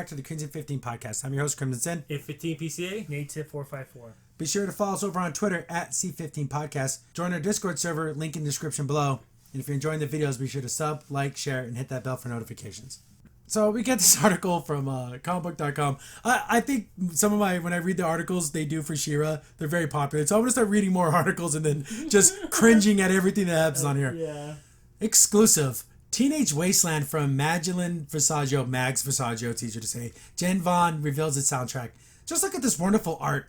back to the Crimson 15 podcast. I'm your host, Crimson Sin. In15 PCA. Native 454. Be sure to follow us over on Twitter at C15 Podcast. Join our Discord server, link in the description below. And if you're enjoying the videos, be sure to sub, like, share, and hit that bell for notifications. So we get this article from comicbook.com. I think when I read the articles they do for She-Ra, they're very popular. So I'm going to start reading more articles and then just cringing at everything that happens on here. Yeah. Exclusive. Teenage Wasteland from Magdalene Visaggio, Mags Visaggio, it's easier to say. Jen Vaughn reveals its soundtrack. Just look at this wonderful art.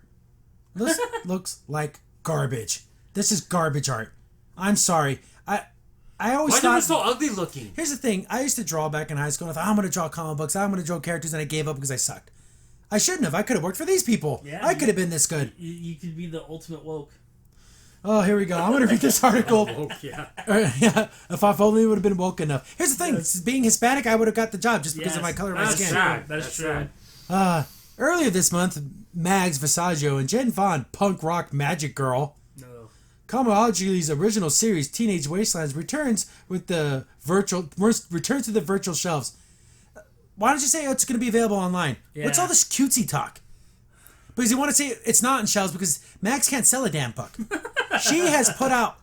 This looks like garbage. This is garbage art. I'm sorry. I always Why thought... are they so ugly looking? Here's the thing. I used to draw back in high school. And I thought, I'm going to draw comic books. I'm going to draw characters. And I gave up because I sucked. I shouldn't have. I could have worked for these people. Yeah, I could have been this good. You could be the ultimate woke. Oh, here we go. I'm going to read this article. Yeah. Yeah. If I only would have been woke enough. Here's the thing. Yes. Being Hispanic, I would have got the job just because of Yes. my color of my That's skin. sad. That's true. sad. Earlier this month, Mags Visaggio and Jen Vaughn, punk rock magic girl, No. Comicology's original series, Teenage Wastelands, returns to the virtual shelves. Why don't you say it's going to be available online? Yeah. What's all this cutesy talk? Because you want to say it's not in shelves because Max can't sell a damn book. She has put out,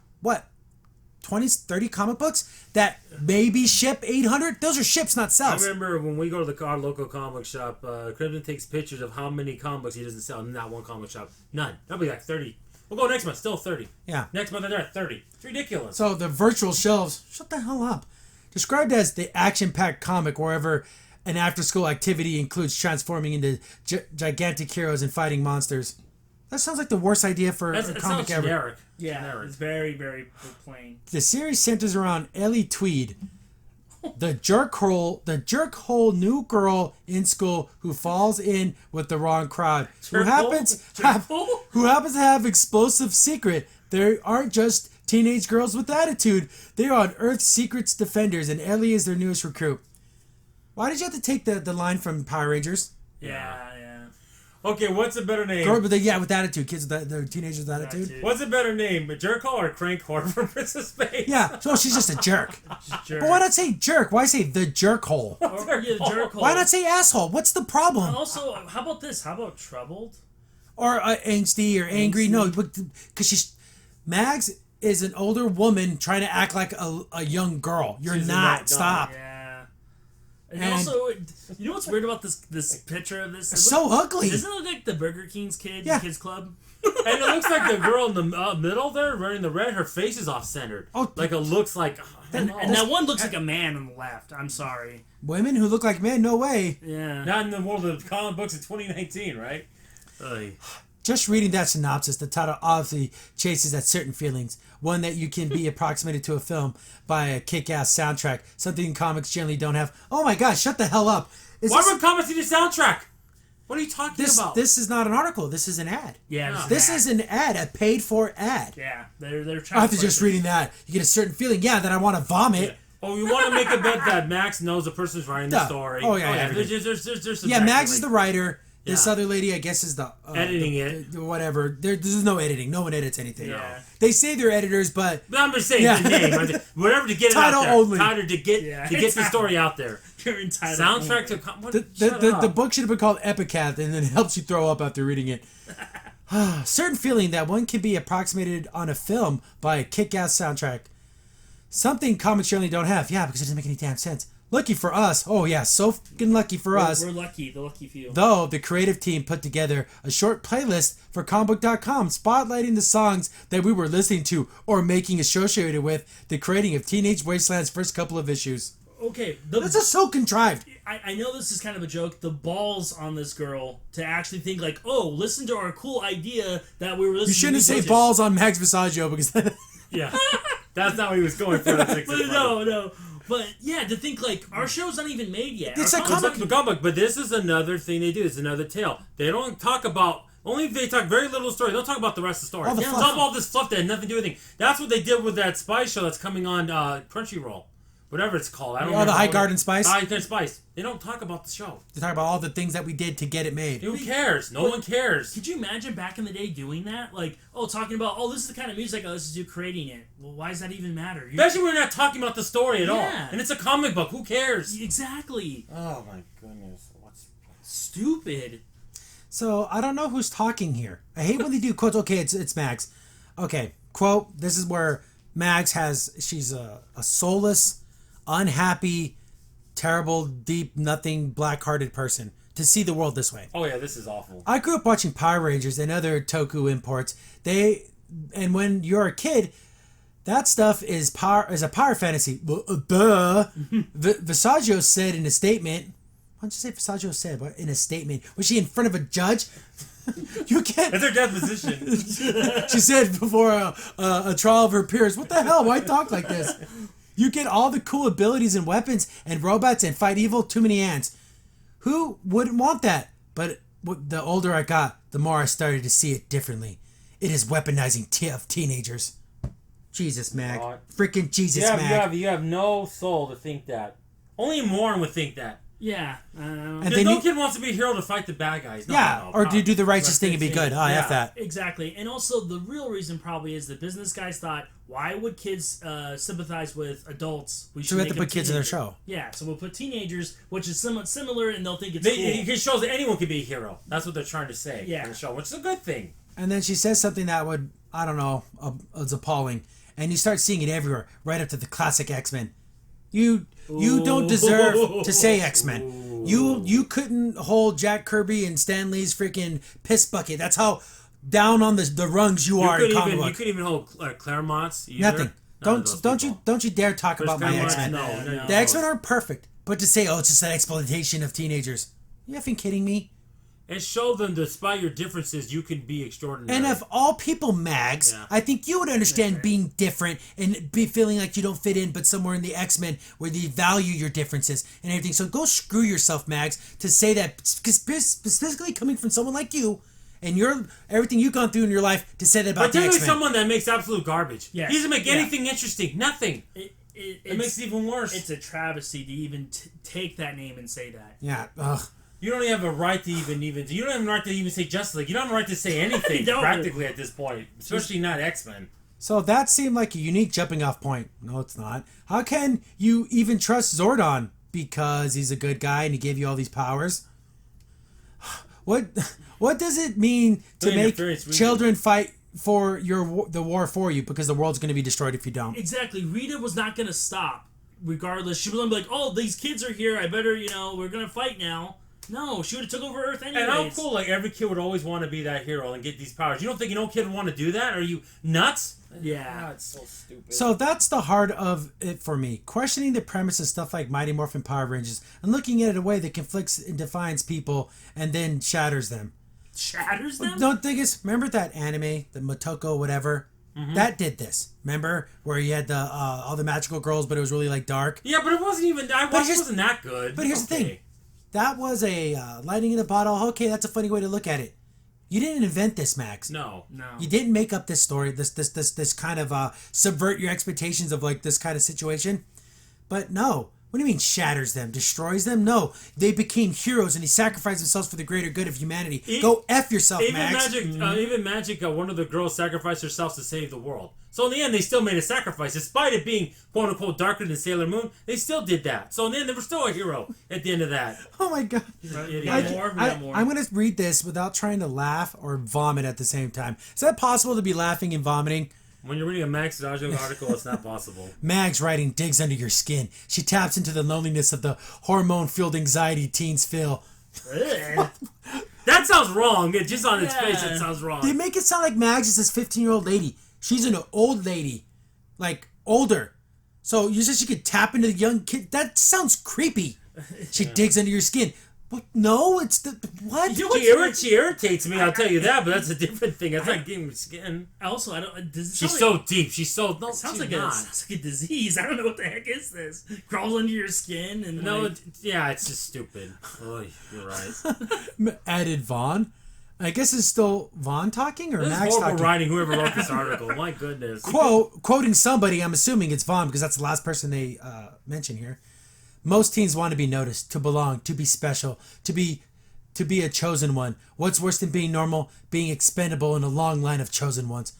20, 30 comic books that maybe ship 800? Those are ships, not I sells. remember when we go to our local comic shop, Crimson takes pictures of how many comic books he doesn't sell in that one comic shop. None. That'll be like 30. We'll go next month, still 30. Yeah. Next month, they're at 30. It's ridiculous. So the virtual shelves, shut the hell up. Described as the action-packed comic wherever an after-school activity includes transforming into gigantic heroes and fighting monsters. That sounds like the worst idea for a It comic sounds ever. generic. Yeah, Generic. it's very, very plain. The series centers around Ellie Tweed, the jerk-hole new girl in school who falls in with the wrong crowd, who happens to have explosive secret. They aren't just teenage girls with attitude. They are on Earth's secrets defenders, and Ellie is their newest recruit. Why did you have to take the line from Power Rangers? Yeah. Okay, what's a better name? Girl, with attitude. Kids with the teenagers with attitude. What's a better name? A jerk hole or crank whore from Princess Space? Yeah, so she's just a jerk. Jerk. But why not say jerk? Why say the jerk hole? Or, yeah, jerk hole. Why not say asshole? What's the problem? Also, how about this? How about troubled? Or angsty or angry? Angsty. No, because Mags is an older woman trying to act like a young girl. You're She's not. not. Stop. Yeah. And And- also, you know what's weird about this picture of this? It's so ugly. Doesn't it look like the Burger King's kid Yeah. in Kids Club? And it looks like the girl in the middle there, wearing the red, her face is off-centered. Oh. Like it looks like... And that one looks like a man on the left. I'm sorry. Women who look like men? No way. Yeah. Not in the world of comic books in 2019, right? Just reading that synopsis, the title obviously chases at certain feelings. One that you can be approximated to a film by a kick-ass soundtrack. Something comics generally don't have. Oh my God, shut the hell up. Why would comics need a soundtrack? What are you talking about? This is not an article. This is an ad. Yeah. This is an ad, a paid-for ad. Yeah. They're trying After just reading that, you get a certain feeling, that I want to vomit. Oh, you want to make a bet that Max knows the person's writing the Yeah. story. Oh, yeah, There's some Mags is the writer. This other lady, I guess, is the... Editing it. Whatever. There's no editing. No one edits anything. Yeah. They say they're editors, but... But I'm just saying Yeah. the name. Whatever to get it Title out there. only. Title to get the story out there. You're entitled. Soundtrack to... The book should have been called Epitaph, and then it helps you throw up after reading it. Certain feeling that one can be approximated on a film by a kick-ass soundtrack. Something comics generally don't have. Yeah, because it doesn't make any damn sense. Lucky for us. Oh, yeah, so fucking lucky for us. We're lucky. The lucky few. Though the creative team put together a short playlist for comicbook.com spotlighting the songs that we were listening to or making associated with the creating of Teenage Wasteland's first couple of issues. Okay. That's just so contrived. I know this is kind of a joke. The balls on this girl to actually think like, oh, listen to our cool idea that we were listening to. You shouldn't these say voices. balls on Mags Visaggio because... Yeah. That's not what he was going for. No. But yeah, to think like our show's not even made yet. It's Our a comic- comic, but this is another thing they do. It's another tale. They don't talk about... Only they talk very little story. They don't talk about the rest of the story. All the They fluff. talk about all this fluff that had nothing to do with anything. That's what they did with that spy show that's coming on Crunchyroll. Whatever it's called. I don't know. the High Garden Spice? High Garden Spice. They don't talk about the show. They talk about all the things that we did to get it made. Who cares? No one cares. Could you imagine back in the day doing that? Like, talking about, this is the kind of music I listen to creating it. Well, why does that even matter? Especially when we're not talking about the story at all. Yeah. And it's a comic book. Who cares? Exactly. Oh my goodness. Stupid. So I don't know who's talking here. I hate when they do quotes. Okay, it's Mags. Okay, quote. This is where Mags she's a soulless, unhappy, terrible, deep, nothing, black-hearted person to see the world this way. Oh yeah, this is awful. I grew up watching Power Rangers and other Toku imports. And when you're a kid, that stuff is a power fantasy. Visaggio said in a statement. Why don't you say Visaggio said in a statement? Was she in front of a judge? You can't. That's her deposition. She said before a trial of her peers, "What the hell? Why talk like this? You get all the cool abilities and weapons and robots and fight evil. Too many ants. Who wouldn't want that?" But the older I got, the more I started to see it differently. It is weaponizing of teenagers. Jesus, Mag. Freaking Jesus, Mag. You have no soul to think that. Only a moron would think that. Yeah. No kid wants to be a hero to fight the bad guys. Or to do the righteous thing and be good. Oh, F that. Exactly. And also, the real reason probably is the business guys thought, why would kids sympathize with adults? We have to put kids in their show. Yeah, so we'll put teenagers, which is somewhat similar, and they'll think it's cool. It shows that anyone can be a hero. That's what they're trying to say in the show, which is a good thing. And then she says something that would, I don't know, is appalling. And you start seeing it everywhere, right up to the classic X-Men. You don't deserve to say X-Men. You couldn't hold Jack Kirby and Stan Lee's freaking piss bucket. That's how down on the rungs you are in comic book. You couldn't even hold Claremont's either. Nothing. Don't you dare talk about my X-Men. No. The X-Men aren't perfect, but to say, it's just an exploitation of teenagers. You effing kidding me? And show them, despite your differences, you can be extraordinary. And of all people, Mags, I think you would understand being different and be feeling like you don't fit in, but somewhere in the X-Men where they value your differences and everything. So go screw yourself, Mags, to say that, specifically coming from someone like you and everything you've gone through in your life, to say that about the X-Men. But someone that makes absolute garbage. Yes. He doesn't make anything interesting. Nothing. It makes it even worse. It's a travesty to even take that name and say that. Yeah. Ugh. You don't even have a right to even. You don't have a right to even say Justice League. You don't have a right to say anything practically at this point, especially not X-Men. So that seemed like a unique jumping-off point. No, it's not. How can you even trust Zordon because he's a good guy and he gave you all these powers? What does it mean to make children fight for the war for you because the world's going to be destroyed if you don't? Exactly. Rita was not going to stop regardless. She was going to be like, "Oh, these kids are here. I better, we're going to fight now." No, she would have took over Earth anyways. And how cool, every kid would always want to be that hero and get these powers. You don't think no kid would want to do that? Are you nuts? Yeah. Oh, it's so stupid. So that's the heart of it for me. Questioning the premise of stuff like Mighty Morphin Power Rangers and looking at it in a way that conflicts and defines people and then shatters them. Shatters them? No, thing is, remember that anime, the Motoko whatever? Mm-hmm. That did this. Remember where you had the all the magical girls, but it was really dark? Yeah, but it wasn't even. It wasn't that good. But here's the thing. That was a lightning in a bottle. Okay, that's a funny way to look at it. You didn't invent this, Max. No. You didn't make up this story. This kind of subvert your expectations of this kind of situation. But no. What do you mean shatters them? Destroys them? No. They became heroes and they sacrificed themselves for the greater good of humanity. Go F yourself, Max. Even Magic, one of the girls sacrificed herself to save the world. So in the end, they still made a sacrifice. Despite it being, quote-unquote, darker than Sailor Moon, they still did that. So in the end, they were still a hero at the end of that. Oh, my God. I'm going to read this without trying to laugh or vomit at the same time. Is that possible to be laughing and vomiting? When you're reading a Max Visaggio article, it's not possible. Mag's writing digs under your skin. She taps into the loneliness of the hormone-fueled anxiety teens feel. That sounds wrong. Just on its face, it sounds wrong. They make it sound like Mags is this 15-year-old lady. She's an old lady. Older. So you said she could tap into the young kid? That sounds creepy. She digs under your skin. What? No, it's the... What? She irritates me, I'll tell you that, but that's a different thing. That's not getting skin. Also, I don't... She's so deep. She's so... No, sounds like a disease. I don't know what the heck is this. Crawls under your skin and... No, it's just stupid. Oh, you're right. Added Vaughn. I guess it's still Vaughn talking or Max talking? This is horrible writing, whoever wrote this article. My goodness. Quoting somebody, I'm assuming it's Vaughn because that's the last person they mention here. Most teens want to be noticed, to belong, to be special, to be a chosen one. What's worse than being normal? Being expendable in a long line of chosen ones.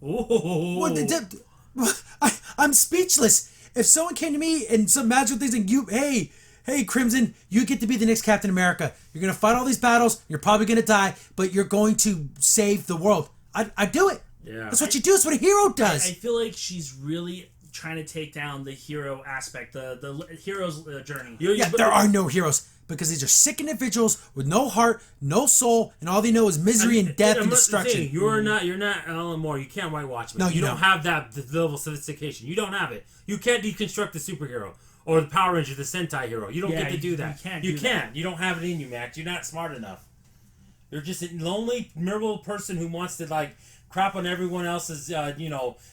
Oh. I'm speechless. If someone came to me and some magical things like, hey, hey, Crimson, you get to be the next Captain America. You're going to fight all these battles. You're probably going to die, but you're going to save the world. I'd do it. Yeah. That's what you do. That's what a hero does. I feel like she's really trying to take down the hero aspect, the hero's journey. There are no heroes because these are sick individuals with no heart, no soul, and all they know is misery and death and destruction. You're not Alan Moore. You can't whitewash me. No, you you don't have that level of sophistication. You don't have it. You can't deconstruct the superhero or the Power Ranger, the Sentai hero. You don't get to do that. You can't. You don't have it in you, Max. You're not smart enough. You're just a lonely, miserable person who wants to like crap on everyone else's,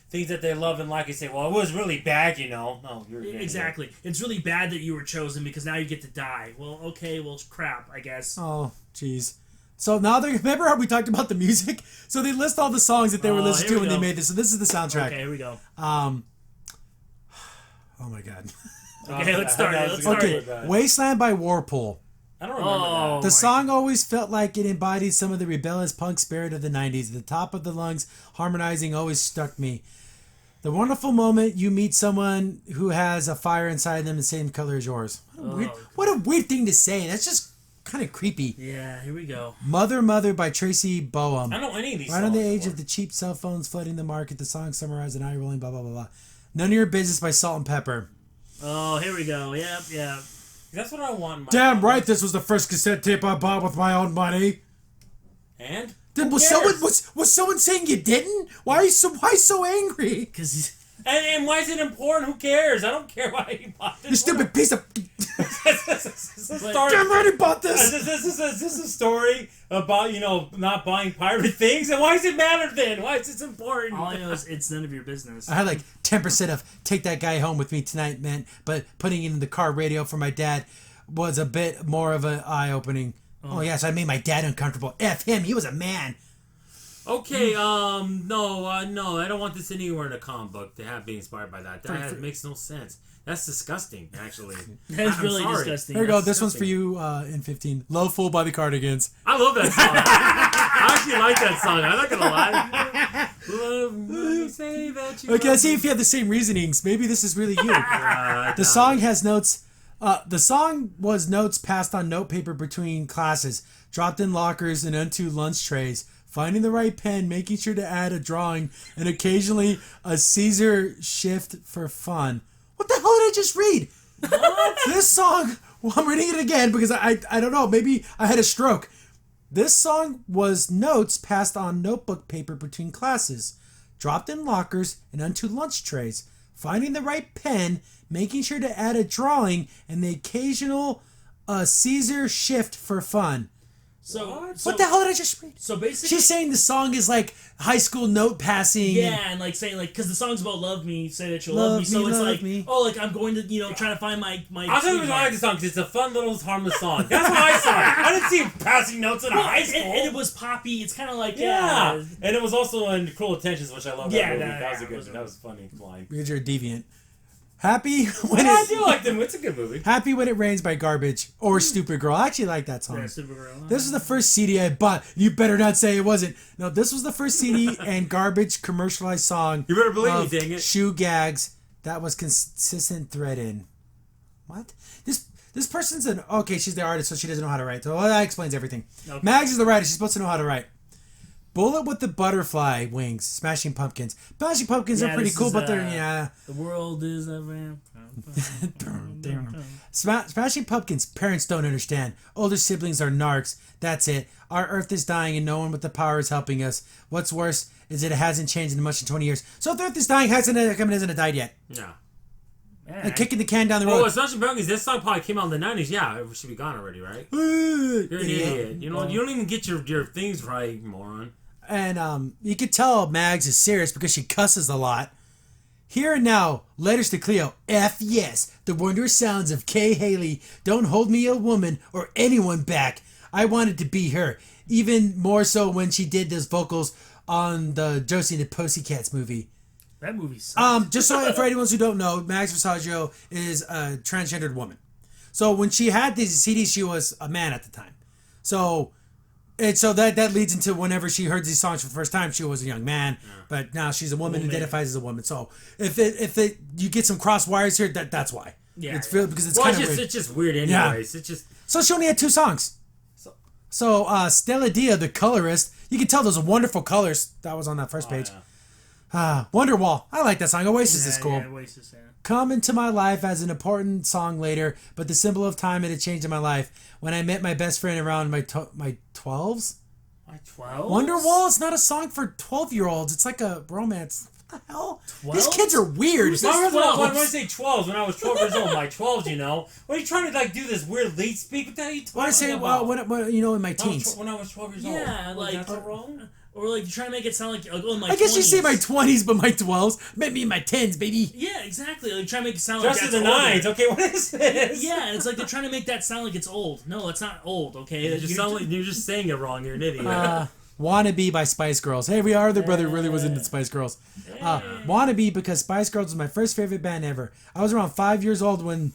things that they love and like, and say, well, it was really bad, No, you're exactly. It's really bad that you were chosen because now you get to die. Well, okay, crap, I guess. Oh, jeez. So now remember how we talked about the music? So they list all the songs that they were listening to when they made this. So this is the soundtrack. Okay, here we go. Oh my god. Okay, let's start. Okay, Wasteland by Warpool. I don't remember that. The song always felt like it embodied some of the rebellious punk spirit of the 90s. At the top of the lungs, harmonizing always struck me. The wonderful moment you meet someone who has a fire inside them the same color as yours. What a weird thing to say. That's just kind of creepy. Yeah, here we go. Mother Mother by Tracy Boehm. I don't know any of these Right songs on the age before. of the cheap cell phones flooding the market, the song summarized an eye rolling, blah, blah, blah, blah. None of Your Business by Salt and Pepper. Oh, here we go. Yep. That's what I want. Damn right, this was the first cassette tape I bought with my own money. And? Was someone saying you didn't? Why so angry? Because And why is it important? Who cares? I don't care why you bought this. You stupid piece of... This is a story. Damn right he bought this! This is a story about, not buying pirate things. And why does it matter then? Why is this important? all I know is it's none of your business. I had like 10% of take that guy home with me tonight meant, but putting it in the car radio for my dad was a bit more of an eye-opening. Oh yes, I made my dad uncomfortable. F him, he was a man. Okay, no, I don't want this anywhere in a comic book to be inspired by that. That makes no sense. That's disgusting, actually. That's really disgusting. Here you go, this one's for you in 15. Low Fool by the Cardigans. I love that song. I actually like that song. I'm not gonna lie. Love me, say that you Okay, let's see if you have the same reasonings. Maybe this is really you. The song has notes. The song was notes passed on notepaper between classes, dropped in lockers and onto lunch trays, finding the right pen, making sure to add a drawing, and occasionally a Caesar shift for fun. What the hell did I just read? What? This song, well, I'm reading it again because I don't know, maybe I had a stroke. This song was notes passed on notebook paper between classes, dropped in lockers and onto lunch trays, finding the right pen, making sure to add a drawing, and the occasional Caesar shift for fun. So what the hell did I just read? So basically, she's saying the song is like high school note passing. Yeah, and like saying like because the song's about love me, say that you'll love me. So it's like I'm going to trying to find my. I thought it was like the song because it's a fun little harmless song. That's what I saw. I didn't see him passing notes in high school. And it was poppy. It's kind of like and it was also in Cruel Intentions, which I love. Yeah, that was a that was a funny line. Because you're a deviant. Happy when I do like them. It's a good movie. Happy When It Rains by Garbage or Stupid Girl. I actually like that song. Yeah, Stupid Girl. This was the first CD I bought. You better not say it wasn't. No, this was the first CD and Garbage commercialized song. You better believe me, dang it. Shoe gags that was consistent thread in. What? This person's she's the artist, so she doesn't know how to write. So that explains everything. Okay. Mags is the writer. She's supposed to know how to write. Bullet with the Butterfly Wings, Smashing Pumpkins. Smashing Pumpkins are pretty cool, but they're, The world is a vampire. Smashing Pumpkins, parents don't understand. Older siblings are narcs. That's it. Our Earth is dying and no one with the power is helping us. What's worse is that it hasn't changed in much in 20 years. So if the Earth is dying, hasn't died yet. Yeah. And kicking the can down the road. Oh, Smashing Pumpkins, this song probably came out in the 90s. Yeah, it should be gone already, right? You're an idiot. You don't even get your things right, moron. And you could tell Mags is serious because she cusses a lot. Here and now, letters to Cleo. F yes, the wondrous sounds of Kay Haley. Don't hold me a woman or anyone back. I wanted to be her. Even more so when she did those vocals on the Josie and the Pussycats movie. That movie sucks. Just so for anyone who don't know, Mags Visaggio is a transgendered woman. So when she had these CDs, she was a man at the time. So that leads into whenever she heard these songs for the first time, she was a young man, but now she's a woman, identifies as a woman. So if you get some cross wires here, that's why. Yeah. It's because it's kind of weird. It's just weird anyways. It's just... So she only had 2 songs. So Stella Dia, the colorist, you can tell those wonderful colors. That was on that first page. Yeah. Wonderwall. I like that song. Oasis is cool. Yeah, Oasis, yeah. Come into my life as an important song later, but the symbol of time it had changed in my life. When I met my best friend around my 12s. My 12s? Wonderwall is not a song for 12-year-olds. It's like a romance. What the hell? 12s? These kids are weird. When I say 12s, when I was 12 years old, my 12s, you know. What are you trying to like do this weird late speak? What the hell are you talking about? When you know, in my teens. When I was 12 years old. Yeah, like... Is that wrong? Or like you're trying to make it sound like oh, in my 20s. I guess you say my 20s, but my 12s. Maybe in my 10s, baby. Yeah, exactly. Like trying to make it sound just like that's in the 9s. Okay, what is this? Yeah, it's like they're trying to make that sound like it's old. No, it's not old. Okay, you're just saying it wrong. You're an idiot. Wannabe by Spice Girls. Hey, our other brother really was into Spice Girls. Wannabe because Spice Girls was my first favorite band ever. I was around 5 years old when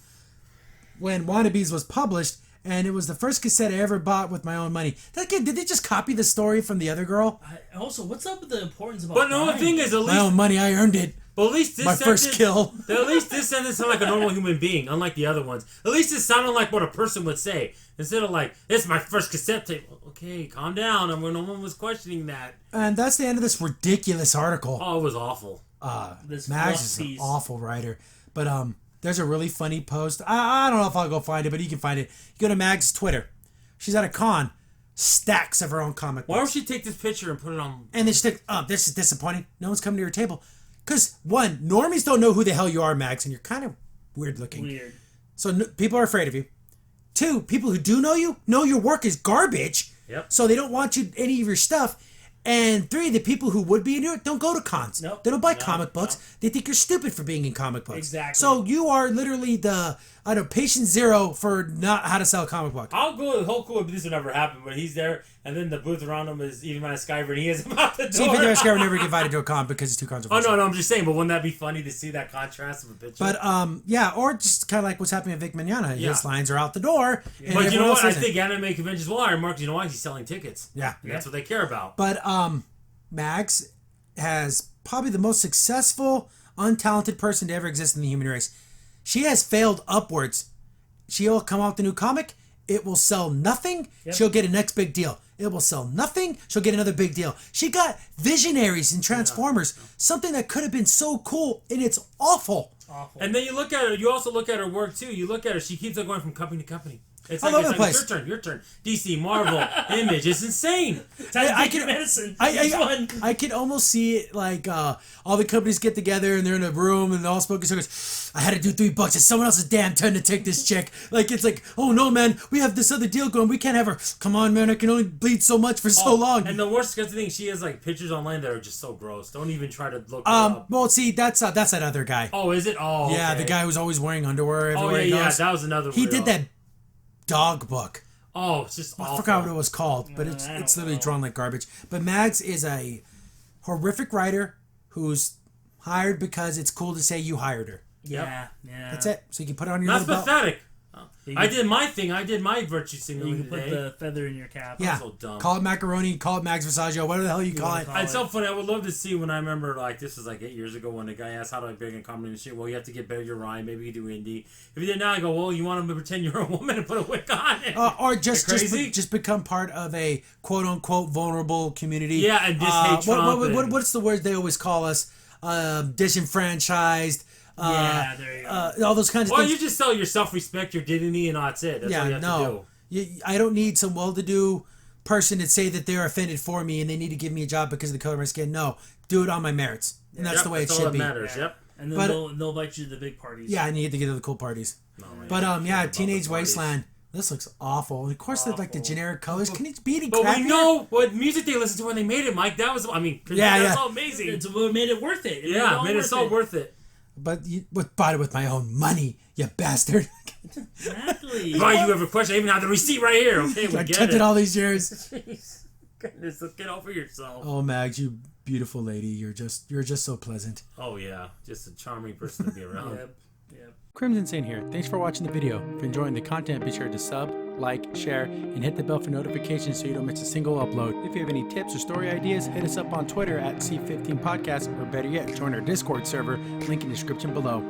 Wannabes was published, and it was the first cassette I ever bought with my own money. Did they just copy the story from the other girl? Also, what's up with the importance about? But no, the thing is, at least my own money, I earned it. But at least this my first kill. At least this sentence sounded like a normal human being, unlike the other ones. At least it sounded like what a person would say. Instead of like, "This is my first cassette tape." Okay, calm down. No one was questioning that. And that's the end of this ridiculous article. Oh, it was awful. Max is an awful writer. But there's a really funny post. I don't know if I'll go find it, but you can find it. You go to Mag's Twitter. She's at a con. Stacks of her own comic books. Why don't she take this picture and put it on? And then she's like, "Oh, this is disappointing. No one's coming to your table." Because, one, normies don't know who the hell you are, Max, and you're kind of weird looking. Weird. So people are afraid of you. 2, people who do know your work is garbage. Yep. So they don't want you any of your stuff. And 3, the people who would be in it don't go to cons. Nope. They don't buy comic books. They think you're stupid for being in comic books. Exactly. So you are literally the patient zero for not how to sell a comic book. I'll go the whole cool if this would never happen, but he's there, and then the booth around him is even my Skyver, and he is about the door. See, Video Skyver never get invited to a con because it's too controversial. Oh, no, I'm just saying, but wouldn't that be funny to see that contrast of a picture? But, or just kind of like what's happening at Vic Mignogna. Yeah. His lines are out the door. Yeah. But you know what? I think anime conventions will hire Mark. You know why? He's selling tickets. Yeah. And that's what they care about. But, Max has probably the most successful, untalented person to ever exist in the human race. She has failed upwards. She'll come out with a new comic. It will sell nothing. Yep. She'll get a next big deal. It will sell nothing. She'll get another big deal. She got Visionaries and Transformers. Yeah. Something that could have been so cool, and it's awful. And then you look at her. You also look at her work, too. You look at her. She keeps on going from company to company. It's all over the place. Your turn. DC, Marvel, Image. It's insane. I can medicine. I can almost see it like all the companies get together and they're in a room and they're all smoking cigars. I had to do $3. It's someone else's damn turn to take this check. Like it's like, oh no, man, we have this other deal going. We can't have her. Come on, man, I can only bleed so much for so long. And the worst thing, she has like pictures online that are just so gross. Don't even try to look. Up. Well, see, that's that other guy. Oh, is it? Oh, yeah, okay. the guy who's always wearing underwear everywhere he goes. Yeah, that was another. He did that dog book. Oh, it's just awful. I forgot what it was called, but it's literally drawn like garbage. But Mags is a horrific writer who's hired because it's cool to say you hired her. Yeah. That's it. So you can put it on your That's pathetic. I did my thing. I did my virtue signaling today. You can put the feather in your cap. Yeah. So dumb. Call it macaroni. Call it Max Visaggio. Whatever the hell you call it. It's so funny. I would love to see when I remember, like, this was like 8 years ago when the guy asked, how do I beg in comedy and shit? Well, you have to get better your rhyme. Maybe you do indie. If you did now, I go, well, you want to pretend you're a woman and put a wig on it. Or just become part of a quote-unquote vulnerable community. Yeah, and hate Trump. What's the word they always call us? Disenfranchised. There you go. All those kinds of things. Well, you just sell your self-respect, your dignity, and that's it. That's all you have to do. I don't need some well-to-do person to say that they're offended for me and they need to give me a job because of the color of my skin. No, do it on my merits. And that's the way it should be. Matters. Yeah. Yep. And then they'll invite you to the big parties. Yeah, and you get to get to the cool parties. Teenage Wasteland. This looks awful. And of course, they're like the generic colors. Can it be any crappier? But we know what music they listened to when they made it, Mike. That was, that's all amazing. It's what made it worth it. Made it so worth it. But you bought it with my own money, you bastard. Exactly. Why you ever question? I even have the receipt right here. Okay, we I kept it all these years. Jeez. Goodness, get over yourself. Oh, Mags, you beautiful lady. You're just so pleasant. Oh yeah, just a charming person to be around. Yep. Crimson Saint here. Thanks for watching the video. If you're enjoying the content, be sure to sub, like, share, and hit the bell for notifications so you don't miss a single upload. If you have any tips or story ideas, hit us up on Twitter at C15Podcast, or better yet, join our Discord server, link in the description below.